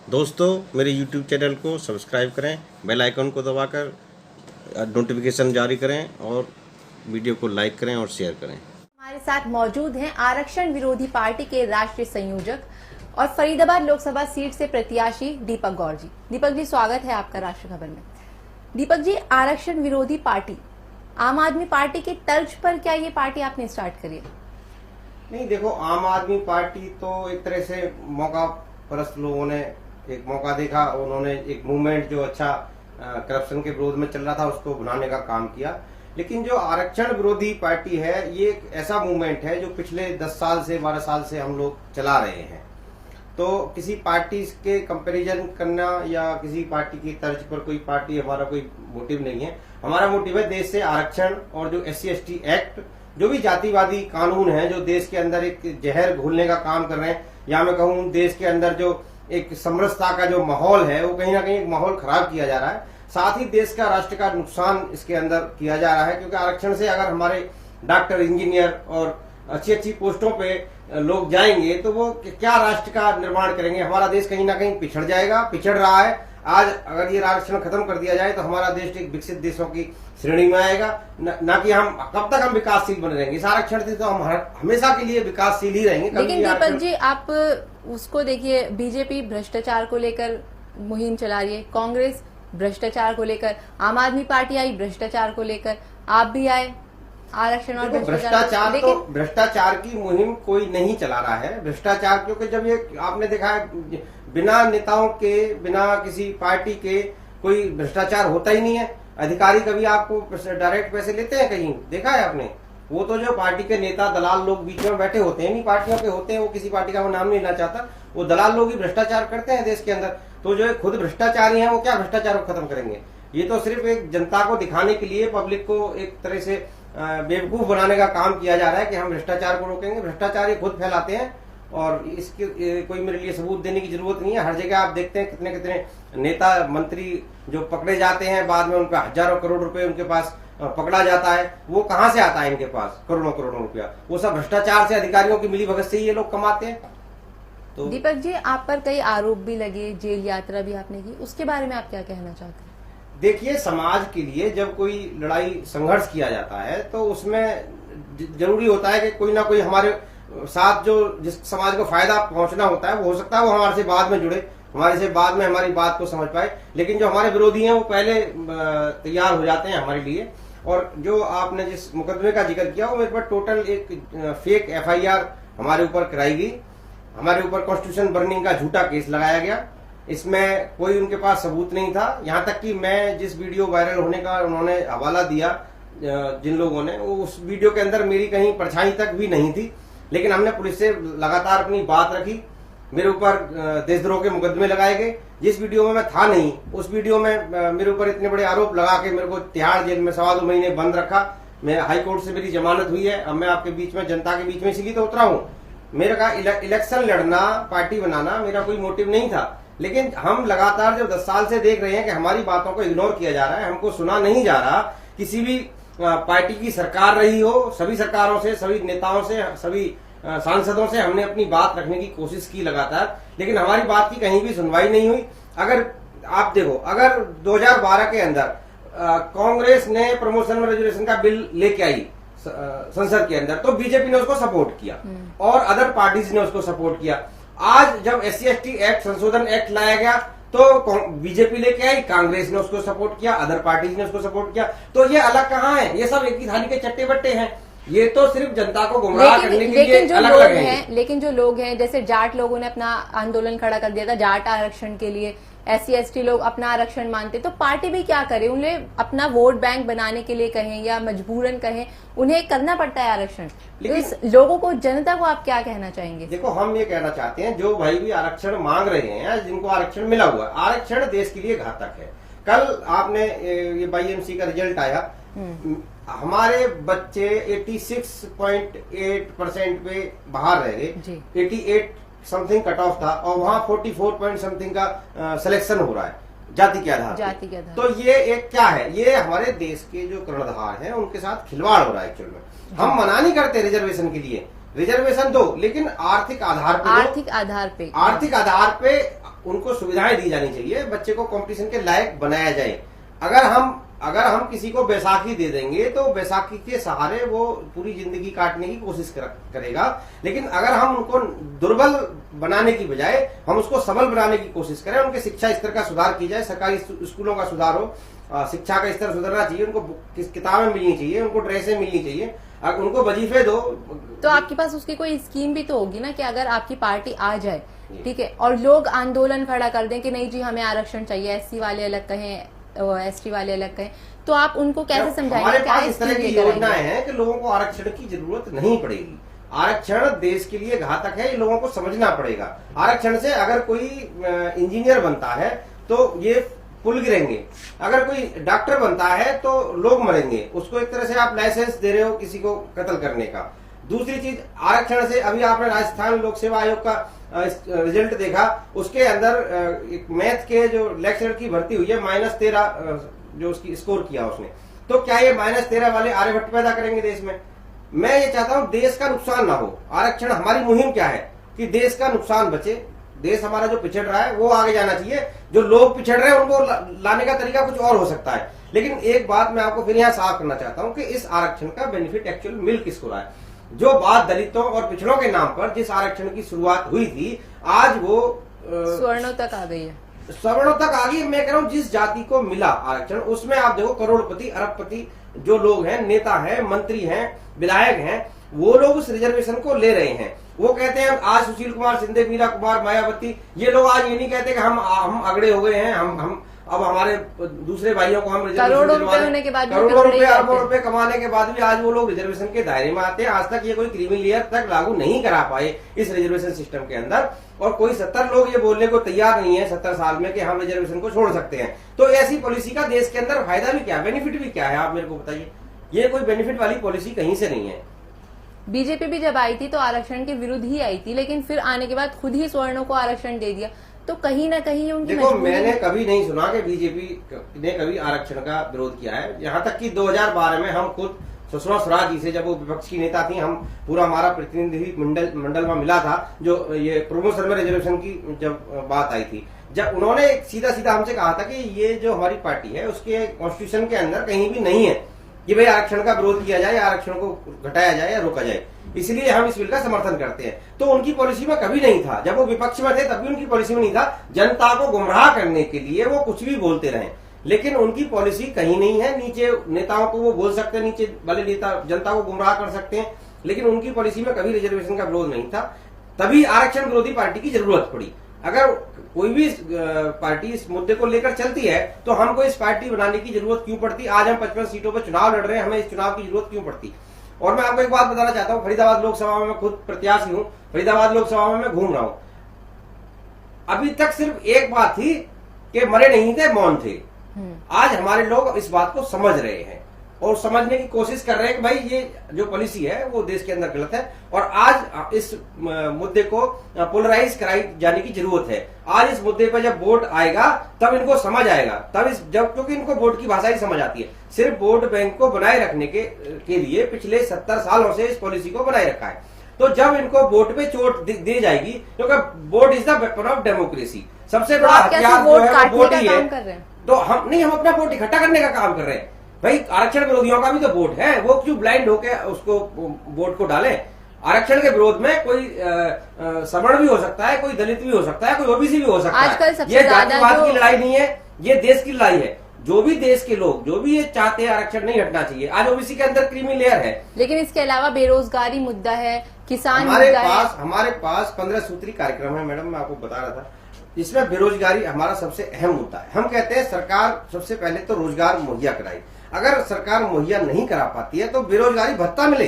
दोस्तों मेरे YouTube channel को सब्सक्राइब करें, बेल आइकन को दबाकर नोटिफिकेशन जारी करें और वीडियो को लाइक करें और शेयर करें। हमारे साथ मौजूद हैं आरक्षण विरोधी पार्टी के राष्ट्रीय संयोजक और फरीदाबाद लोकसभा सीट से प्रत्याशी दीपक गौर जी। दीपक जी, स्वागत है आपका राष्ट्र खबर में। दीपक जी, आरक्षण विरोधी पार्टी आम आदमी पार्टी की तर्ज पर क्या ये पार्टी आपने स्टार्ट करी है? नहीं, देखो, आम आदमी पार्टी तो एक तरह से मौका परस्त लोगों ने एक मौका देखा, उन्होंने एक मूवमेंट जो अच्छा करप्शन के विरोध में चल रहा था उसको बनाने का काम किया। लेकिन जो आरक्षण विरोधी पार्टी है ये एक ऐसा मूवमेंट है जो पिछले 10 साल से 12 साल से हम लोग चला रहे हैं। तो किसी पार्टी के कंपैरिजन करना या किसी पार्टी की तर्ज पर कोई पार्टी हमारा कोई मोटिव नहीं है। हमारा मोटिव है देश से आरक्षण और जो SC/ST एक्ट, जो भी जातिवादी कानून है जो देश के अंदर एक जहर घोलने का काम कर रहे हैं, या मैं कहूँ देश के अंदर जो एक समरसता का जो माहौल है वो कहीं ना कहीं एक माहौल खराब किया जा रहा है। साथ ही देश का, राष्ट्र का नुकसान इसके अंदर किया जा रहा है, क्योंकि आरक्षण से अगर हमारे डॉक्टर, इंजीनियर और अच्छी अच्छी पोस्टों पे लोग जाएंगे तो वो क्या राष्ट्र का निर्माण करेंगे। हमारा देश कहीं ना कहीं पिछड़ जाएगा, पिछड़ रहा है। आज अगर ये आरक्षण खत्म कर दिया जाए तो हमारा देश एक विकसित देशों की श्रेणी में आएगा, ना कि हम कब तक हम विकासशील बने रहेंगे। इस आरक्षण से तो हम हमेशा के लिए विकासशील ही रहेंगे। लेकिन दीपक जी, आप उसको देखिए, बीजेपी भ्रष्टाचार को लेकर मुहिम चला रही है, कांग्रेस भ्रष्टाचार को लेकर, आम आदमी पार्टी आई भ्रष्टाचार को लेकर, आप भी आए आरक्षण और भ्रष्टाचार। तो भ्रष्टाचार की मुहिम कोई नहीं चला रहा है। भ्रष्टाचार, क्योंकि जब ये आपने देखा है बिना नेताओं के, बिना किसी पार्टी के कोई भ्रष्टाचार होता ही नहीं है। अधिकारी कभी आपको डायरेक्ट पैसे लेते हैं कहीं देखा है आपने? वो तो जो पार्टी के नेता दलाल लोग बीच में बैठे होते हैं, इन्हीं पार्टियों के होते हैं, वो किसी पार्टी का वो नाम नहीं लेना चाहता, वो दलाल लोग ही भ्रष्टाचार करते हैं देश के अंदर। तो जो खुद भ्रष्टाचारी है वो क्या भ्रष्टाचार को खत्म करेंगे? ये तो सिर्फ एक जनता को दिखाने के लिए, पब्लिक को एक तरह से बेवकूफ बनाने का काम किया जा रहा है कि हम भ्रष्टाचार को रोकेंगे। भ्रष्टाचार ये खुद फैलाते हैं और इसके कोई मेरे लिए सबूत देने की जरूरत नहीं है। हर जगह आप देखते हैं कितने कितने नेता मंत्री जो पकड़े जाते हैं, बाद में उन पर हजारों करोड़ रुपए उनके पास पकड़ा जाता है। वो कहां से आता है इनके पास करोड़ों करोड़ों रुपया? वो सब भ्रष्टाचार से, अधिकारियों की मिलीभगत से ही ये लोग कमाते हैं। तो दीपक जी, आप पर कई आरोप भी लगे, जेल यात्रा भी आपने की, उसके बारे में आप क्या कहना चाहते हैं? देखिए, समाज के लिए जब कोई लड़ाई संघर्ष किया जाता है तो उसमें जरूरी होता है कि कोई ना कोई हमारे साथ जो जिस समाज को फायदा पहुंचना होता है, वो हो सकता है वो हमारे से बाद में जुड़े, हमारे से बाद में हमारी बात को समझ पाए। लेकिन जो हमारे विरोधी हैं वो पहले तैयार हो जाते हैं हमारे लिए। और जो आपने जिस मुकदमे का जिक्र किया, वो मेरे पर टोटल एक फेक FIR हमारे ऊपर कराई गई। हमारे ऊपर कॉन्स्टिट्यूशन बर्निंग का झूठा केस लगाया गया। इसमें कोई उनके पास सबूत नहीं था। यहाँ तक कि मैं जिस वीडियो वायरल होने का उन्होंने हवाला दिया जिन लोगों ने, उस वीडियो के अंदर मेरी कहीं परछाई तक भी नहीं थी। लेकिन हमने पुलिस से लगातार अपनी बात रखी। मेरे ऊपर देशद्रोह के मुकदमे लगाए गए। जिस वीडियो में मैं था नहीं, उस वीडियो में मेरे ऊपर इतने बड़े आरोप लगा के मेरे को तिहाड़ जेल में 2.25 महीने बंद रखा। मैं हाई कोर्ट से मेरी जमानत हुई है। अब मैं आपके बीच में, जनता के बीच में इसीलिए तो उतरा हूँ। मेरे का इलेक्शन लड़ना, पार्टी बनाना मेरा कोई मोटिव नहीं था। लेकिन हम लगातार जब 10 साल से देख रहे हैं कि हमारी बातों को इग्नोर किया जा रहा है, हमको सुना नहीं जा रहा। किसी भी पार्टी की सरकार रही हो, सभी सरकारों से, सभी नेताओं से, सभी सांसदों से हमने अपनी बात रखने की कोशिश की लगातार, लेकिन हमारी बात की कहीं भी सुनवाई नहीं हुई। अगर आप देखो, अगर 2012 के अंदर कांग्रेस ने प्रमोशन में रिजर्वेशन का बिल लेके आई संसद के अंदर, तो बीजेपी ने उसको सपोर्ट किया और अदर पार्टीज ने उसको सपोर्ट किया। आज जब SC/ST एक्ट, संशोधन एक्ट लाया गया, तो बीजेपी लेके आई, कांग्रेस ने उसको सपोर्ट किया, अदर पार्टीज ने उसको सपोर्ट किया। तो ये अलग कहाँ है? ये सब एक ही थाली के चट्टे बट्टे हैं। ये तो सिर्फ जनता को गुमराह करने के लिए अलग अलग हैं। लेकिन जो लोग हैं, जैसे जाट लोगों ने अपना आंदोलन खड़ा कर दिया था जाट आरक्षण के लिए, SC/ST लोग अपना आरक्षण मानते, तो पार्टी भी क्या करे? उन्हें अपना वोट बैंक बनाने के लिए कहें या मजबूरन कहें, उन्हें करना पड़ता है आरक्षण। तो इस लोगों को, जनता को आप क्या कहना चाहेंगे? देखो, हम ये कहना चाहते हैं, जो भाई भी आरक्षण मांग रहे हैं, जिनको आरक्षण मिला हुआ, आरक्षण देश के लिए घातक है। कल आपने ये BMC का रिजल्ट आया, हमारे बच्चे 86.8% पे बाहर रह गए। 88 समथिंग कट ऑफ था और वहां 44 पॉइंट समथिंग का सिलेक्शन हो रहा है जाति के आधार पर। तो ये एक क्या है? ये हमारे देश के जो कर्णधार हैं उनके साथ खिलवाड़ हो रहा है एक्चुअल में। हम मना नहीं करते रिजर्वेशन के लिए, रिजर्वेशन दो, लेकिन आर्थिक आधार पे उनको सुविधाएं दी जानी चाहिए, बच्चे को कंपटीशन के लायक बनाया जाए। अगर हम किसी को बैसाखी दे देंगे तो बैसाखी के सहारे वो पूरी जिंदगी काटने की कोशिश करेगा, लेकिन अगर हम उनको दुर्बल बनाने की बजाय हम उसको सबल बनाने की कोशिश करें, उनके शिक्षा स्तर का सुधार की जाए, सरकारी स्कूलों का सुधार हो, शिक्षा का स्तर सुधरना चाहिए, उनको किताबें मिलनी चाहिए, उनको ड्रेसें मिलनी चाहिए, उनको वजीफे दो। तो आपके पास उसकी कोई स्कीम भी तो होगी ना कि अगर आपकी पार्टी आ जाए, ठीक है, और लोग आंदोलन खड़ा कर दें कि नहीं जी हमें आरक्षण चाहिए, एससी वाले अलग कहें, एसटी वाले अलग कहें, तो आप उनको कैसे समझाएंगे? हमारे पास इस तरह की योजनाएं हैं कि लोगों को आरक्षण की जरूरत नहीं पड़ेगी। आरक्षण देश के लिए घातक है, ये लोगों को समझना पड़ेगा। आरक्षण से अगर कोई इंजीनियर बनता है तो ये पुल गिरेंगे, अगर कोई डॉक्टर बनता है तो लोग मरेंगे, उसको एक तरह से आप लाइसेंस दे रहे हो किसी को कत्ल करने का। दूसरी चीज, आरक्षण से अभी आपने राजस्थान लोक सेवा आयोग का रिजल्ट देखा, उसके अंदर एक मैथ के जो लेक्चरर की भर्ती हुई है -13 जो उसकी स्कोर किया उसने, तो क्या ये -13 वाले आर्यभट्ट पैदा करेंगे देश में? मैं ये चाहता हूं देश का नुकसान ना हो। आरक्षण, हमारी मुहिम क्या है कि देश का नुकसान बचे, देश हमारा जो पिछड़ रहा है वो आगे जाना चाहिए। जो लोग पिछड़ रहे हैं उनको लाने का तरीका कुछ और हो सकता है, लेकिन एक बात मैं आपको फिर यहाँ साफ करना चाहता हूँ कि इस आरक्षण का बेनिफिट एक्चुअल मिल किसको रहा है? जो बात दलितों और पिछड़ों के नाम पर जिस आरक्षण की शुरुआत हुई थी, आज वो सवर्णों तक आ गई है, सवर्णों तक आ गई। मैं कह रहा हूँ जिस जाति को मिला आरक्षण, उसमें आप देखो करोड़पति अरबपति जो लोग हैं, नेता हैं, मंत्री हैं, विधायक हैं, वो लोग उस रिजर्वेशन को ले रहे हैं। वो कहते हैं आज सुशील कुमार शिंदे, मीरा कुमार, मायावती, ये लोग आज ये नहीं कहते कि हम अगड़े हो गए हैं, हम अब हमारे दूसरे भाइयों को हम रिजर्वेशन, करोड़ों रुपए होने के बाद, करोड़ों रुपए अरबों रुपए कमाने के बाद भी आज वो लोग रिजर्वेशन के दायरे में आते हैं। आज तक ये कोई क्रीमी लेयर तक लागू नहीं करा पाए इस रिजर्वेशन सिस्टम के अंदर, और कोई 70 लोग ये बोलने को तैयार नहीं है 70 साल में कि हम रिजर्वेशन को छोड़ सकते हैं। तो ऐसी पॉलिसी का देश के अंदर फायदा भी क्या है, बेनिफिट भी क्या है, आप मेरे को बताइए। ये कोई बेनिफिट वाली पॉलिसी कहीं से नहीं है। बीजेपी भी जब आई थी तो आरक्षण के विरुद्ध ही आई थी, लेकिन फिर आने के बाद खुद ही सवर्णों को आरक्षण दे दिया, तो कहीं ना कहीं उनकी देखो, मैंने कभी नहीं सुना कि बीजेपी ने कभी आरक्षण का विरोध किया है। यहाँ तक कि 2012 में हम खुद सुषमा स्वराज जी से, जब वो विपक्ष की नेता थी, हम पूरा हमारा प्रतिनिधि मंडल में मिला था, जो ये प्रमोशन में रिजर्वेशन की जब बात आई थी, जब उन्होंने सीधा सीधा हमसे कहा था कि ये जो हमारी पार्टी है उसके कॉन्स्टिट्यूशन के अंदर कहीं भी नहीं है कि भाई आरक्षण का विरोध किया जाए, आरक्षण को घटाया जाए या रोका जाए, इसलिए हम इस बिल का समर्थन करते हैं। तो उनकी पॉलिसी में कभी नहीं था, जब वो विपक्ष में थे तब भी उनकी पॉलिसी में नहीं था। जनता को गुमराह करने के लिए वो कुछ भी बोलते रहे, लेकिन उनकी पॉलिसी कहीं नहीं है। नीचे नेताओं को वो बोल सकते हैं, नीचे वाले नेता जनता को गुमराह कर सकते हैं, लेकिन उनकी पॉलिसी में कभी रिजर्वेशन का विरोध नहीं था। तभी आरक्षण विरोधी पार्टी की जरूरत पड़ी। अगर कोई भी पार्टी इस मुद्दे को लेकर चलती है तो हमको इस पार्टी बनाने की जरूरत क्यों पड़ती? आज हम 55 सीटों पर चुनाव लड़ रहे हैं, हमें इस चुनाव की जरूरत क्यों पड़ती? और मैं आपको एक बात बताना चाहता हूं, फरीदाबाद लोकसभा में मैं खुद प्रत्याशी हूं, फरीदाबाद लोकसभा में मैं घूम रहा हूं। अभी तक सिर्फ एक बात थी कि मरे नहीं थे, मौन थे। आज हमारे लोग इस बात को समझ रहे हैं और समझने की कोशिश कर रहे हैं कि भाई ये जो पॉलिसी है वो देश के अंदर गलत है, और आज इस मुद्दे को पोलराइज कराई जाने की जरूरत है। आज इस मुद्दे पर जब वोट आएगा तब इनको समझ आएगा, तब क्योंकि इनको वोट की भाषा ही समझ आती है। सिर्फ वोट बैंक को बनाए रखने के लिए पिछले 70 सालों से इस पॉलिसी को बनाए रखा है। तो जब इनको वोट पे चोट दी जाएगी, क्योंकि vote is the weapon of democracy, सबसे बड़ा हथियार जो है वो वोट ही है। तो हम अपना वोट इकट्ठा करने का काम कर रहे हैं। भाई आरक्षण विरोधियों का भी तो वोट है, वो क्यों ब्लाइंड होके उसको वोट को डालें? आरक्षण के विरोध में कोई सवर्ण भी हो सकता है, कोई दलित भी हो सकता है, कोई ओबीसी भी हो सकता है। ये जातिवाद की लड़ाई नहीं है, ये देश की लड़ाई है। जो भी देश के लोग जो भी ये चाहते हैं आरक्षण नहीं हटना चाहिए। आज ओबीसी के अंदर क्रीमी लेयर है, लेकिन इसके अलावा बेरोजगारी मुद्दा है, किसान हमारे पास 15 सूत्री कार्यक्रम है मैडम, मैं आपको बता रहा था, जिसमें बेरोजगारी हमारा सबसे अहम मुद्दा है। हम कहते हैं सरकार सबसे पहले तो रोजगार मुहैया कराए। अगर सरकार मुहैया नहीं करा पाती है तो बेरोजगारी भत्ता मिले।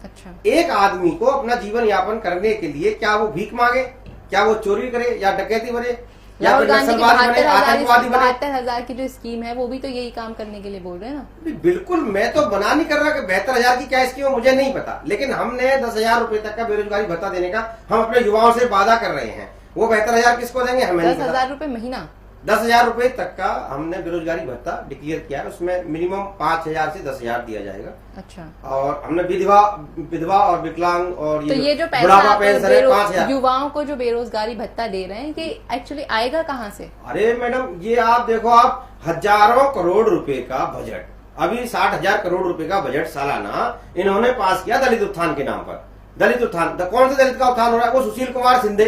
अच्छा, एक आदमी को अपना जीवन यापन करने के लिए क्या वो भीख मांगे, क्या वो चोरी करे या डकैती बने या फिर नक्सलवादी बने, आतंकवादी बने? 72,000 की जो स्कीम है वो भी तो यही काम करने के लिए बोल रहे हैं ना। बिल्कुल, मैं तो बना नहीं कर रहा कि 72,000 की क्या स्कीम है मुझे नहीं पता, लेकिन हमने 10,000 रुपए तक का बेरोजगारी भत्ता देने का हम अपने युवाओं से वादा कर रहे हैं। वो 72,000 किसको देंगे हमें नहीं पता। 10,000 रुपए महीना? 10,000 रुपए तक का हमने बेरोजगारी भत्ता डिक्लेयर किया है। उसमें मिनिमम 5,000 से 10,000 दिया जाएगा। अच्छा। और हमने विधवा और विकलांग और तो ये जो बुढ़ापा पेंशन है 5,000। युवाओं को जो बेरोजगारी भत्ता दे रहे हैं कि एक्चुअली आएगा कहाँ से? अरे मैडम, ये आप देखो, आप हजारों करोड़ रुपए का बजट, अभी 60,000 करोड़ रुपए का बजट सालाना इन्होंने पास किया दलित उत्थान के नाम पर। दलित उत्थान, कौन से दलित का उत्थान हो रहा है? वो सुशील कुमार शिंदे,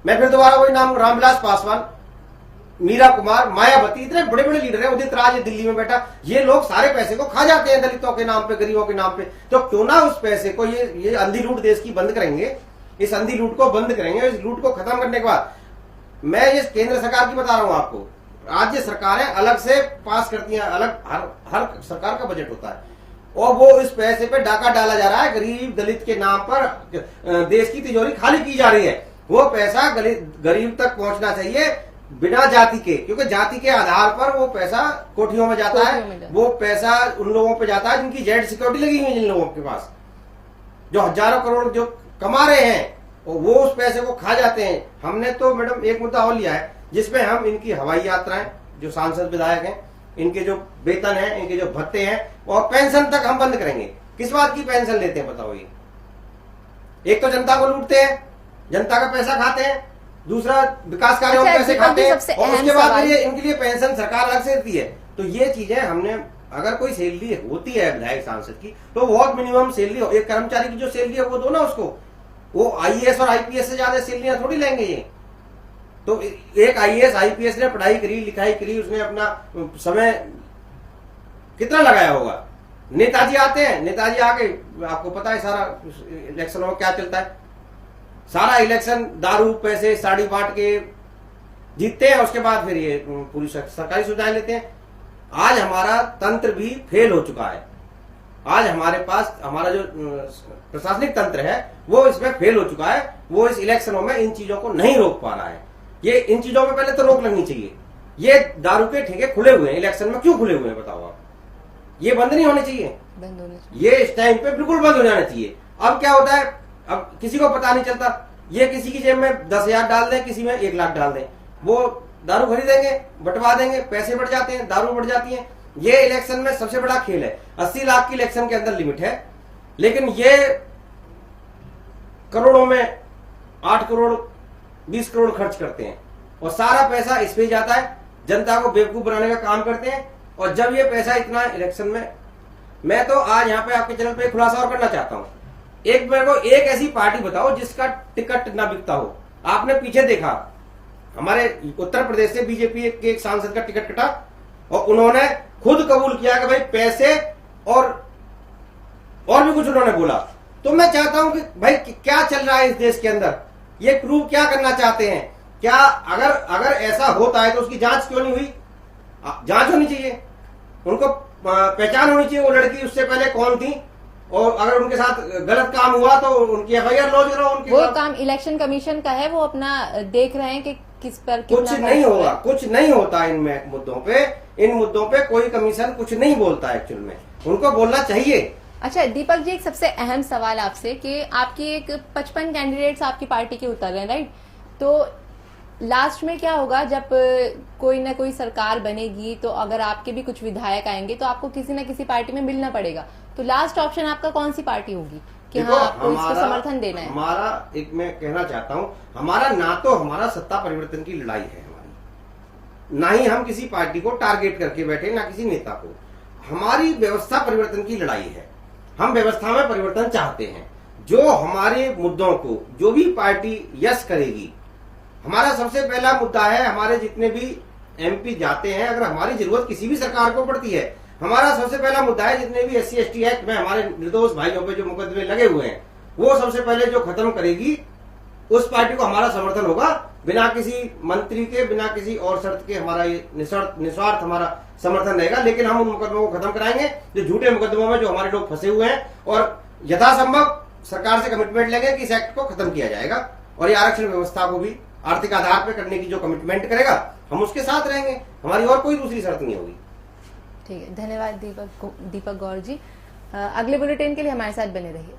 मैं फिर दोबारा वही नाम, रामविलास पासवान, मीरा कुमार, मायावती, इतने बड़े बड़े लीडर हैं। उदित राज दिल्ली में बैठा, ये लोग सारे पैसे को खा जाते हैं दलितों के नाम पे, गरीबों के नाम पे। तो क्यों ना उस पैसे को, ये अंधी लूट देश की बंद करेंगे, इस अंधी लूट को बंद करेंगे। इस लूट को खत्म करने के बाद, मैं ये केंद्र सरकार की बता रहा हूं आपको, राज्य सरकारें अलग से पास करती हैं, अलग हर सरकार का बजट होता है, और वो इस पैसे पे डाका डाला जा रहा है, गरीब दलित के नाम पर देश की तिजोरी खाली की जा रही है। वो पैसा गरीब तक पहुंचना चाहिए बिना जाति के, क्योंकि जाति के आधार पर वो पैसा कोठियों में जाता है। वो पैसा उन लोगों पे जाता है जिनकी जेड सिक्योरिटी लगी हुई है, जिन लोगों के पास जो हजारों करोड़ जो कमा रहे हैं, और वो उस पैसे को खा जाते हैं। हमने तो मैडम एक मुद्दा और लिया है जिसमें हम इनकी हवाई यात्राएं, जो सांसद विधायक हैं, इनके जो वेतन है, इनके जो भत्ते हैं और पेंशन तक हम बंद करेंगे। किस बात की पेंशन लेते हैं बताओ? ये एक तो जनता को लूटते हैं, जनता का पैसा खाते हैं, दूसरा विकास कार्यों में पैसे खाते हैं, और उसके बाद इनके लिए पेंशन सरकार अलग से देती है। तो ये चीजें हमने, अगर कोई सैलरी होती है विधायक सांसद की, तो बहुत मिनिमम सैलरी हो। एक कर्मचारी की जो सैलरी है वो दो ना उसको। वो आईएएस और आईपीएस से ज्यादा सैलरियां थोड़ी लेंगे ये। तो एक आईएएस आईपीएस ने पढ़ाई करी, लिखाई करी, उसने अपना समय कितना लगाया होगा। नेताजी आते हैं, नेताजी आके, आपको पता है सारा इलेक्शनों में क्या चलता है, सारा इलेक्शन दारू पैसे साड़ी बांट के जीतते हैं, उसके बाद फिर ये पूरी सरकारी सुविधाएं लेते हैं। आज हमारा तंत्र भी फेल हो चुका है। आज हमारे पास हमारा जो प्रशासनिक तंत्र है वो इसमें फेल हो चुका है। वो इस इलेक्शनों में इन चीजों को नहीं रोक पा रहा है। ये इन चीजों में पहले तो रोक लगनी चाहिए। ये दारू के ठेके खुले हुए हैं इलेक्शन में, क्यों खुले हुए हैं बताओ आप? ये बंद नहीं होने चाहिए, बंद होने चाहिए। ये इस टाइम पे बिल्कुल बंद हो जाना चाहिए। अब क्या होता है, अब किसी को पता नहीं चलता, ये किसी की जेब में 10,000 डाल दें, किसी में 1 लाख डाल दें, वो दारू खरीदेंगे, बंटवा देंगे, पैसे बढ़ जाते हैं, दारू बढ़ जाती है। ये इलेक्शन में सबसे बड़ा खेल है। 80 लाख की इलेक्शन के अंदर लिमिट है, लेकिन ये करोड़ों में 8 करोड़ 20 करोड़ खर्च करते हैं, और सारा पैसा इस पे जाता है। जनता को बेवकूफ बनाने का काम करते हैं। और जब ये पैसा इतना इलेक्शन में, मैं तो आज यहाँ पे आपके चैनल पे खुलासा और करना चाहता हूँ। एक मेरे को एक ऐसी पार्टी बताओ जिसका टिकट ना बिकता हो। आपने पीछे देखा, हमारे उत्तर प्रदेश से बीजेपी के एक सांसद का टिकट कटा, और उन्होंने खुद कबूल किया कि भाई पैसे और भी कुछ उन्होंने बोला। तो मैं चाहता हूं कि भाई क्या चल रहा है इस देश के अंदर, ये प्रूव क्या करना चाहते हैं? क्या अगर ऐसा होता है तो उसकी जांच क्यों नहीं हुई? जांच होनी चाहिए, उनको पहचान होनी चाहिए वो लड़की उससे पहले कौन थी, और अगर उनके साथ गलत काम हुआ तो उनकी एफआईआर लॉन्च करो। उनके वो काम इलेक्शन कमीशन का है, वो अपना देख रहे हैं कि किस पर कुछ नहीं होगा, कुछ नहीं होता इन मुद्दों पे। इन मुद्दों पे कोई कमीशन कुछ नहीं बोलता एक्चुअल में, उनको बोलना चाहिए। अच्छा दीपक जी, एक सबसे अहम सवाल आपसे कि आपकी एक 55 कैंडिडेट्स आपकी पार्टी के उतर रहे हैं, राइट? तो लास्ट में क्या होगा जब कोई ना कोई सरकार बनेगी, तो अगर आपके भी कुछ विधायक आएंगे तो आपको किसी ना किसी पार्टी में मिलना पड़ेगा। तो लास्ट ऑप्शन आपका कौन सी पार्टी होगी कि हाँ आपको इसको समर्थन देना है? हमारा एक मैं कहना चाहता हूँ, हमारा ना तो हमारा सत्ता परिवर्तन की लड़ाई है हमारी, ना ही हम किसी पार्टी को टारगेट करके बैठे, ना किसी नेता को। हमारी व्यवस्था परिवर्तन की लड़ाई है। हम व्यवस्था में परिवर्तन चाहते हैं। जो हमारे मुद्दों को जो भी पार्टी यस करेगी, हमारा सबसे पहला मुद्दा है, हमारे जितने भी एमपी जाते हैं, अगर हमारी जरूरत किसी भी सरकार को पड़ती है, हमारा सबसे पहला मुद्दा है जितने भी SC ST एक्ट में हमारे निर्दोष भाइयों पे जो मुकदमे लगे हुए हैं, वो सबसे पहले जो खत्म करेगी उस पार्टी को हमारा समर्थन होगा। बिना किसी मंत्री के, बिना किसी और शर्त के हमारा ये निस्वार्थ हमारा समर्थन रहेगा। लेकिन हम उन मुकदमों को खत्म कराएंगे जो झूठे मुकदमों में जो हमारे लोग फंसे हुए हैं, और यथासंभव सरकार से कमिटमेंट लेंगे कि इस एक्ट को खत्म किया जाएगा, और ये आरक्षण व्यवस्था को भी आर्थिक आधार पर करने की जो कमिटमेंट करेगा हम उसके साथ रहेंगे। हमारी और कोई दूसरी शर्त नहीं होगी। ठीक है, धन्यवाद दीपक गौर जी। अगले बुलेटिन के लिए हमारे साथ बने रहिए।